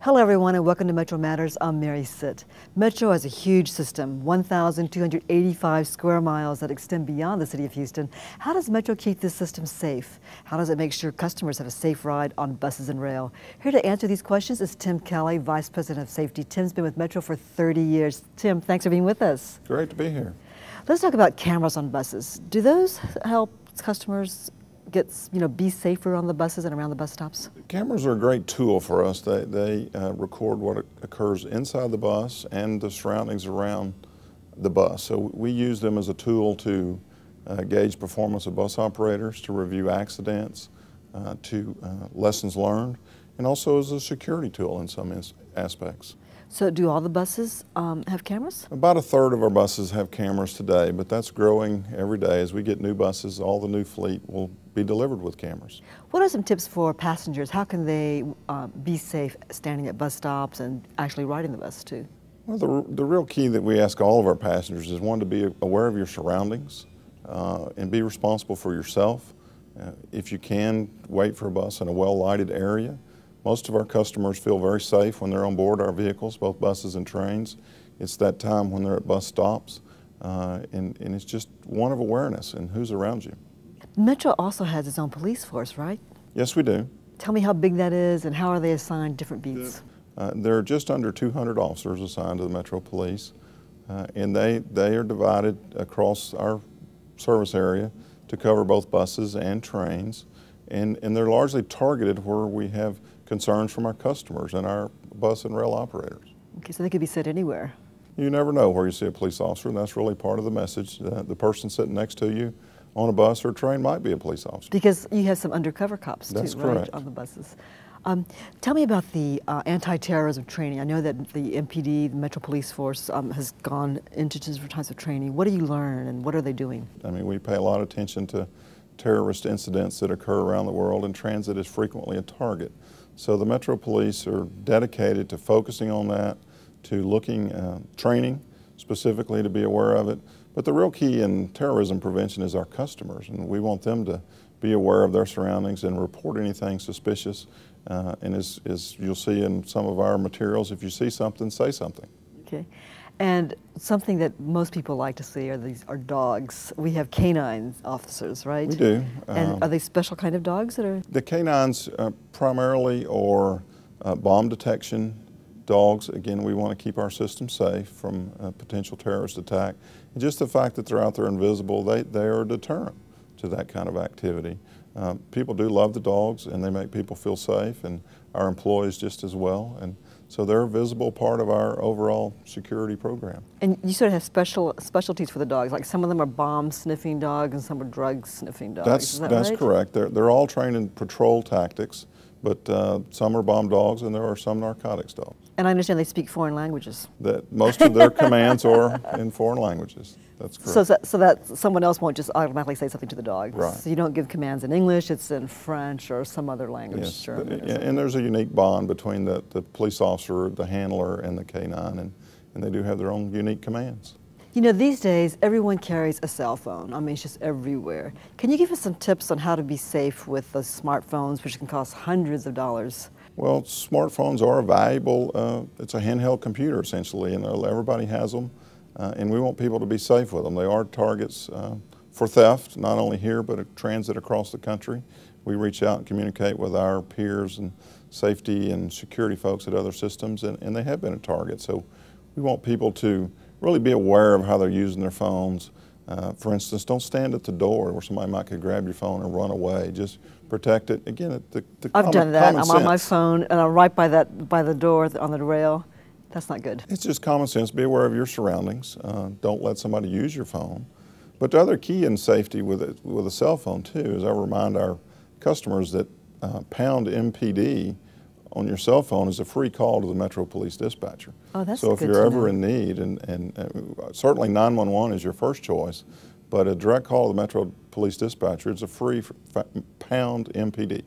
Hello everyone and welcome to Metro Matters. I'm Mary Sitt. Metro has a huge system, 1,285 square miles that extend beyond the city of Houston. How does Metro keep this system safe? How does it make sure customers have a safe ride on buses and rail? Here to answer these questions is Tim Kelly, Vice President of Safety. Tim's been with Metro for 30 years. Tim, thanks for being with us. Great to be here. Let's talk about cameras on buses. Do those help customers be safer on the buses and around the bus stops? Cameras are a great tool for us. They record what occurs inside the bus and the surroundings around the bus. So we use them as a tool to gauge performance of bus operators, to review accidents, to lessons learned, and also as a security tool in some aspects. So do all the buses have cameras? About a third of our buses have cameras today, but that's growing every day. As we get new buses, all the new fleet will be delivered with cameras. What are some tips for passengers? How can they be safe standing at bus stops and actually riding the bus too? Well, the real key that we ask all of our passengers is, one, to be aware of your surroundings and be responsible for yourself. If you can, wait for a bus in a well-lighted area. Most of our customers feel very safe when they're on board our vehicles, both buses and trains. It's that time when they're at bus stops, and it's just one of awareness and who's around you. Metro also has its own police force, right? Yes, we do. Tell me how big that is and how are they assigned different beats? There are just under 200 officers assigned to the Metro Police, and they are divided across our service area to cover both buses and trains, and they're largely targeted where we have concerns from our customers and our bus and rail operators. Okay, so they could be set anywhere. You never know where you see a police officer, and that's really part of the message. The person sitting next to you on a bus or a train might be a police officer. Because you have some undercover cops That's too, correct. right, on the buses. Tell me about the anti-terrorism training. I know that the MPD, the Metro Police Force, has gone into different types of training. What do you learn and what are they doing? I mean, we pay a lot of attention to terrorist incidents that occur around the world, and transit is frequently a target. So the Metro Police are dedicated to focusing on that, to looking, training specifically to be aware of it. But the real key in terrorism prevention is our customers, and we want them to be aware of their surroundings and report anything suspicious. And as you'll see in some of our materials, if you see something, say something. Okay. And something that most people like to see are dogs. We have canine officers, right? We do. And are they special kind of dogs that are? The canines primarily are bomb detection dogs. Again, we want to keep our system safe from a potential terrorist attack. And just the fact that they're out there invisible, they are a deterrent to that kind of activity. People do love the dogs, and they make people feel safe, and our employees just as well. And so they're a visible part of our overall security program. And you sort of have specialties for the dogs, like some of them are bomb-sniffing dogs and some are drug-sniffing dogs. That's right? correct. They're all trained in patrol tactics, but some are bomb dogs and there are some narcotics dogs. And I understand they speak foreign languages. That most of their commands are in foreign languages. That's correct. So that someone else won't just automatically say something to the dog. Right. So you don't give commands in English, it's in French or some other language. Yes, German and there's a unique bond between the police officer, the handler, and the canine, and they do have their own unique commands. You know, these days, everyone carries a cell phone. I mean, it's just everywhere. Can you give us some tips on how to be safe with the smartphones, which can cost hundreds of dollars? Well, smartphones are valuable. It's a handheld computer, essentially, and everybody has them. And we want people to be safe with them. They are targets for theft, not only here, but at transit across the country. We reach out and communicate with our peers and safety and security folks at other systems, and they have been a target. So we want people to really be aware of how they're using their phones. For instance, don't stand at the door where somebody might could grab your phone and run away. Just protect it. Again, I've done that. I'm sense. on my phone and I'm right by the door on the rail. That's not good. It's just common sense. Be aware of your surroundings. Don't let somebody use your phone. But the other key in safety with a cell phone too is I remind our customers that pound MPD on your cell phone is a free call to the Metro Police dispatcher. Oh, that's so if good you're to ever know. in need, and certainly 911 is your first choice, but a direct call to the Metro Police dispatcher is a free pound MPD.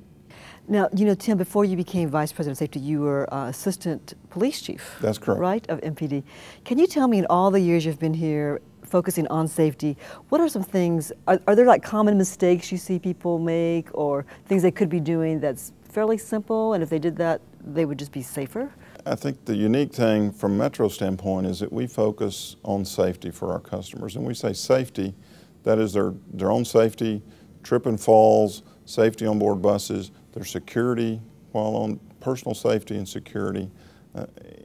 Now, you know, Tim, before you became Vice President of Safety, you were Assistant Police Chief. That's correct. Right, of MPD. Can you tell me, in all the years you've been here focusing on safety, what are some things, are there like common mistakes you see people make or things they could be doing that's fairly simple, and if they did that, they would just be safer? I think the unique thing from Metro's standpoint is that we focus on safety for our customers. And we say safety, that is their own safety, trip and falls, safety on board buses, their security while on personal safety and security.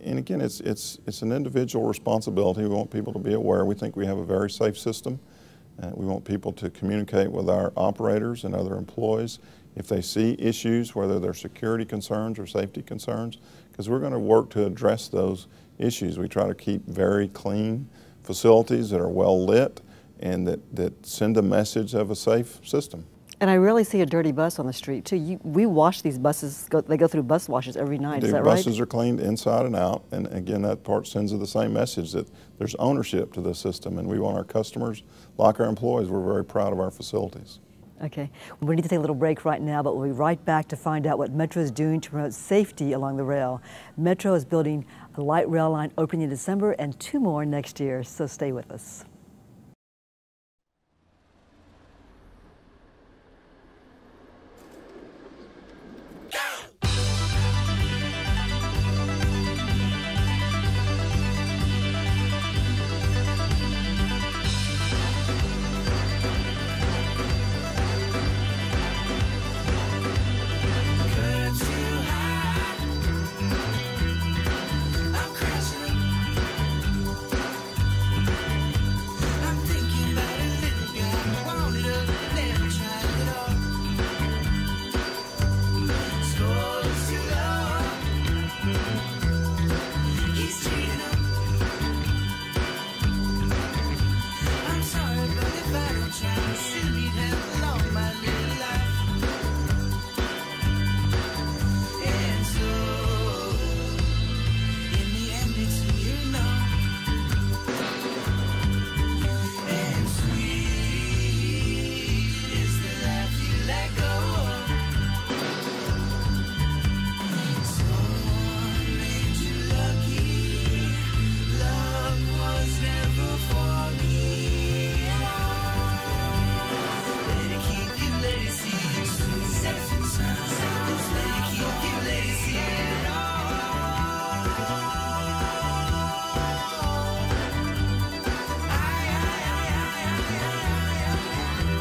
And again, it's an individual responsibility. We want people to be aware. We think we have a very safe system. We want people to communicate with our operators and other employees if they see issues, whether they're security concerns or safety concerns, because we're going to work to address those issues. We try to keep very clean facilities that are well lit and that send a message of a safe system. And I rarely see a dirty bus on the street, too. We wash these buses, they go through bus washes every night, is that right? Buses are cleaned inside and out, and again, that part sends the same message that there's ownership to the system, and we want our customers, like our employees, we're very proud of our facilities. Okay, we need to take a little break right now, but we'll be right back to find out what Metro is doing to promote safety along the rail. Metro is building a light rail line opening in December and 2 more next year, so stay with us.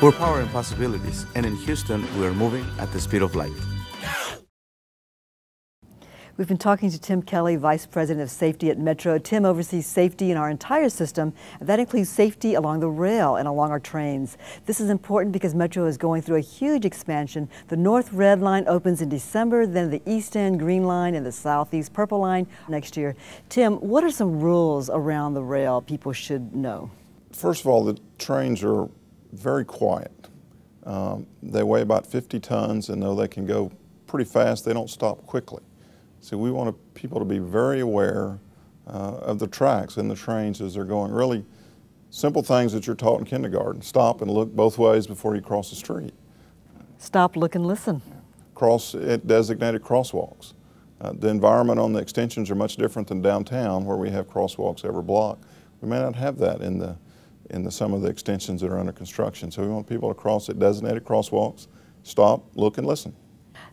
We're powering possibilities, and in Houston, we're moving at the speed of light. We've been talking to Tim Kelly, Vice President of Safety at Metro. Tim oversees safety in our entire system, and that includes safety along the rail and along our trains. This is important because Metro is going through a huge expansion. The North Red Line opens in December, then the East End Green Line and the Southeast Purple Line next year. Tim, what are some rules around the rail people should know? First of all, the trains are very quiet. They weigh about 50 tons, and though they can go pretty fast, they don't stop quickly. So we want people to be very aware of the tracks and the trains as they're going. Really simple things that you're taught in kindergarten. Stop and look both ways before you cross the street. Stop, look, and listen. Cross at designated crosswalks. The environment on the extensions are much different than downtown, where we have crosswalks every block. We may not have that in some of the extensions that are under construction. So we want people to cross at designated crosswalks, stop, look, and listen.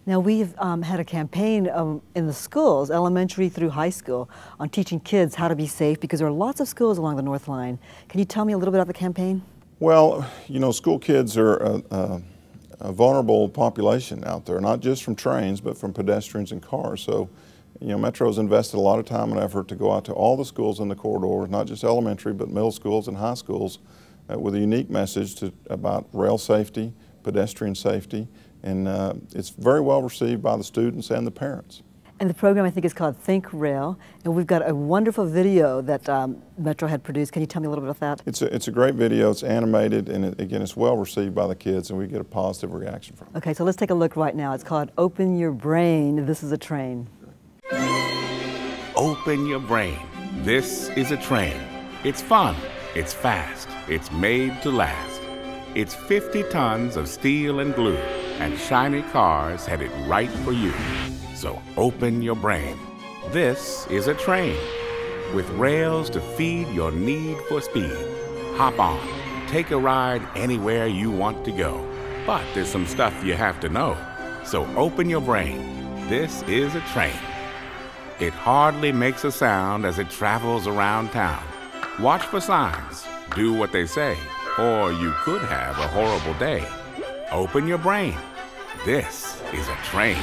Now we've had a campaign in the schools, elementary through high school, on teaching kids how to be safe, because there are lots of schools along the North Line. Can you tell me a little bit about the campaign? Well, you know, school kids are a vulnerable population out there, not just from trains, but from pedestrians and cars. So, you know, Metro's invested a lot of time and effort to go out to all the schools in the corridor, not just elementary, but middle schools and high schools, with a unique message about rail safety, pedestrian safety, and it's very well received by the students and the parents. And the program, I think, is called Think Rail, and we've got a wonderful video that Metro had produced. Can you tell me a little bit about that? It's a great video. It's animated, and again, it's well received by the kids, and we get a positive reaction from it. Okay, so let's take a look right now. It's called Open Your Brain. This is a train. Open your brain. This is a train. It's fun. It's fast. It's made to last. It's 50 tons of steel and glue, and shiny cars headed right for you. So open your brain. This is a train with rails to feed your need for speed. Hop on, take a ride anywhere you want to go. But there's some stuff you have to know. So open your brain. This is a train. It hardly makes a sound as it travels around town. Watch for signs, do what they say, or you could have a horrible day. Open your brain. This is a train.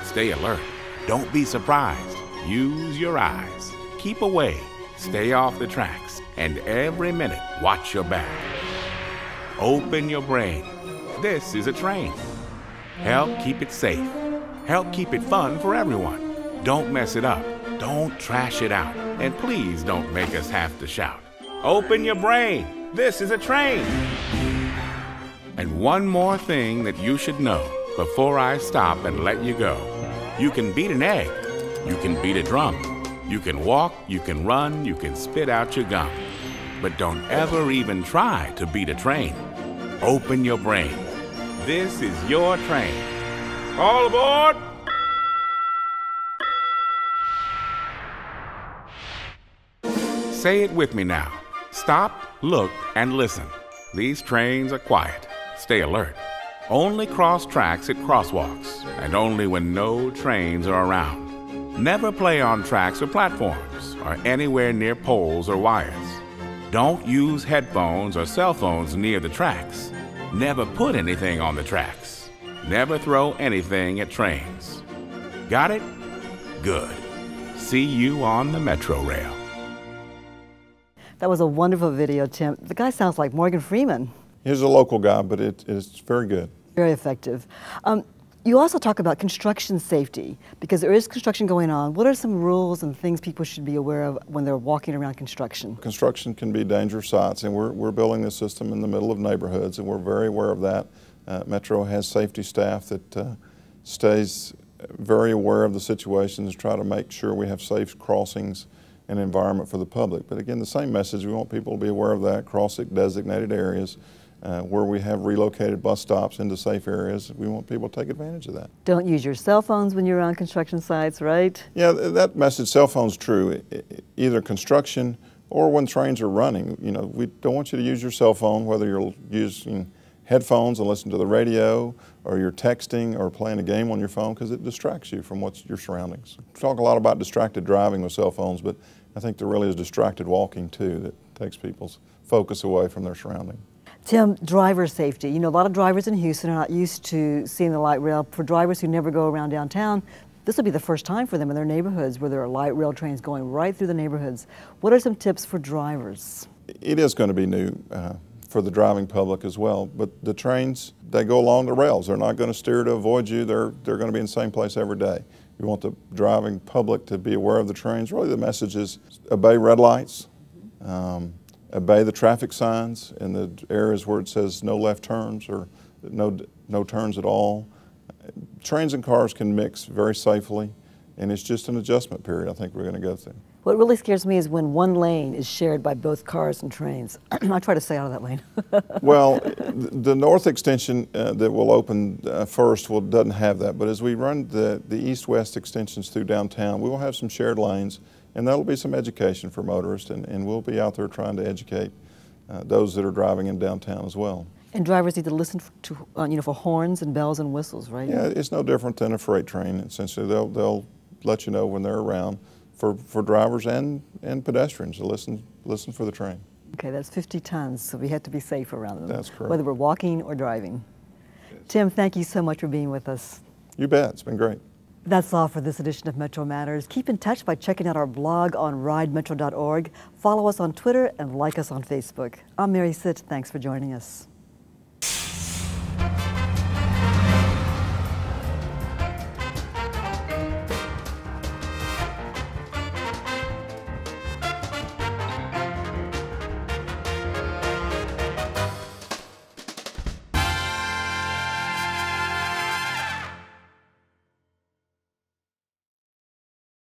Stay alert. Don't be surprised. Use your eyes. Keep away. Stay off the tracks. And every minute, watch your back. Open your brain. This is a train. Help keep it safe. Help keep it fun for everyone. Don't mess it up. Don't trash it out. And please don't make us have to shout. Open your brain. This is a train. And one more thing that you should know before I stop and let you go. You can beat an egg. You can beat a drum. You can walk, you can run, you can spit out your gum. But don't ever even try to beat a train. Open your brain. This is your train. All aboard! Say it with me now. Stop, look, and listen. These trains are quiet. Stay alert. Only cross tracks at crosswalks, and only when no trains are around. Never play on tracks or platforms, or anywhere near poles or wires. Don't use headphones or cell phones near the tracks. Never put anything on the tracks. Never throw anything at trains. Got it? Good. See you on the Metro Rail. That was a wonderful video, Tim. The guy sounds like Morgan Freeman. He's a local guy, but it's very good. Very effective. You also talk about construction safety, because there is construction going on. What are some rules and things people should be aware of when they're walking around construction? Construction can be dangerous sites, and we're building this system in the middle of neighborhoods, and we're very aware of that. Metro has safety staff that stays very aware of the situations, try to make sure we have safe crossings and environment for the public. But again, the same message, we want people to be aware of that, cross designated areas. Where we have relocated bus stops into safe areas, we want people to take advantage of that. Don't use your cell phones when you're on construction sites, right? Yeah, that message, cell phone's true, either construction or when trains are running. You know, we don't want you to use your cell phone, whether you're using headphones and listen to the radio, or you're texting or playing a game on your phone, because it distracts you from what's your surroundings. We talk a lot about distracted driving with cell phones, but I think there really is distracted walking too that takes people's focus away from their surrounding. Tim, driver safety. You know, a lot of drivers in Houston are not used to seeing the light rail. For drivers who never go around downtown, this will be the first time for them in their neighborhoods where there are light rail trains going right through the neighborhoods. What are some tips for drivers? It is going to be new for the driving public as well, but the trains, they go along the rails. They're not going to steer to avoid you. They're going to be in the same place every day. We want the driving public to be aware of the trains. Really the message is obey red lights. Obey the traffic signs in the areas where it says no left turns or no turns at all. Trains and cars can mix very safely, and it's just an adjustment period I think we're going to go through. What really scares me is when one lane is shared by both cars and trains. I try to stay out of that lane. Well, the north extension that will open first doesn't have that, but as we run the east-west extensions through downtown, we will have some shared lanes. And that'll be some education for motorists, and we'll be out there trying to educate those that are driving in downtown as well. And drivers need to listen to, for horns and bells and whistles, right? Yeah, it's no different than a freight train. Essentially, they'll let you know when they're around for drivers and pedestrians to listen for the train. Okay, that's 50 tons, so we have to be safe around them. That's correct. Whether we're walking or driving. Yes. Tim, thank you so much for being with us. You bet, it's been great. That's all for this edition of Metro Matters. Keep in touch by checking out our blog on ridemetro.org. Follow us on Twitter and like us on Facebook. I'm Mary Sitt. Thanks for joining us.